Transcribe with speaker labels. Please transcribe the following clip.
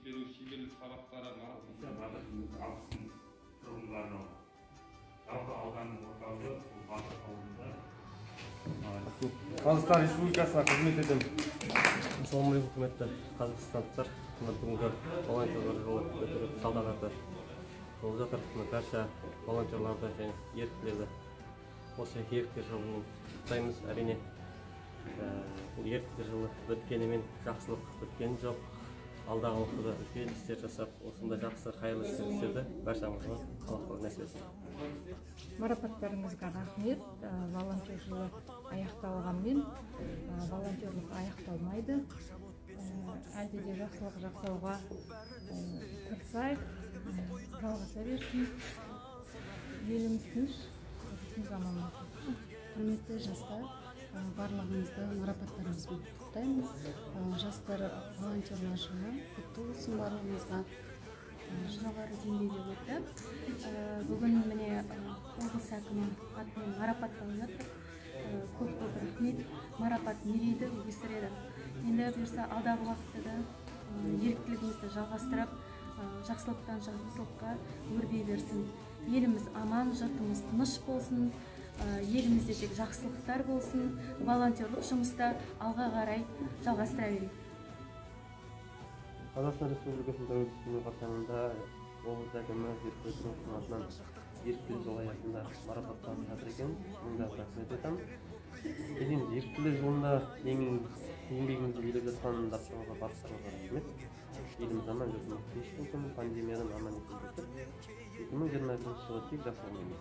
Speaker 1: берүү шеберлик сабактары
Speaker 2: алыстың тұрғындарына жалпы ауданның орталығы Батыр ауылында.
Speaker 3: Қазақстан Республикасына қызмет етем.
Speaker 4: Ассалаумағалейкум құрметті қазақстандықтар. Бүгінгі волонтерлар жылы өте салтанатты болып жатыр. Барша волонтерларды және еріктілерді осы еріктілер жылымен құттықтаймыз. Әрине бұл еріктілер жылы өткенімен жақсылық өткен жоқ. Алдағы уақытта үлкен істер жасап, осындай жақсы қайырлы істерді баршамызға Аллах нәсіп етсін.
Speaker 5: Марапаттарыңызға рахмет. Волонтер жылы аяқталғанмен волонтерлық аяқталмайды. Әлде де жақсылық жасауға тырысайық, жалғаса берсін. Еліміз тыныш, жұртымыз аман болсын.
Speaker 6: Құрметті жастар, барлығыңызды марапаттарыңызбен құттықтаймыз. Жастар волонтерлар жылы құтты болсын барлығыңызға. Жоғары деңгейде өтті. Бүгін міне облыс әкімі атымен марапатталып жатыр. Көп рахмет. Марапат мерейді өсіреді. Енді бұйырса алдағы уақытта да еріктілігімізді жалғастырып, жақсылықтан жақсылыққа өрбей берсін. Еліміз аман, жұртымыз тыныш болсын. Елімізде тек жақсылықтар болсын. Волонтерлық жұмыста алға қарай жалғастыра берейік.
Speaker 4: Қазақстан Республикасының тәуелсіздігіне қарсаңында облыс әкімі еріктілердің атынан еріктілер жылы аясында марапатталып жатыр екен. Мыңда рахмет айтамын. Еріктілер жылында еңбегімізді елеп жатқан дақтарға батыстарға рахмет. Еліміз аман жүрсін, тыныш болсын, пандемиядан аман есен өтіп, 2022 жылы тек жақсы болмаймыз.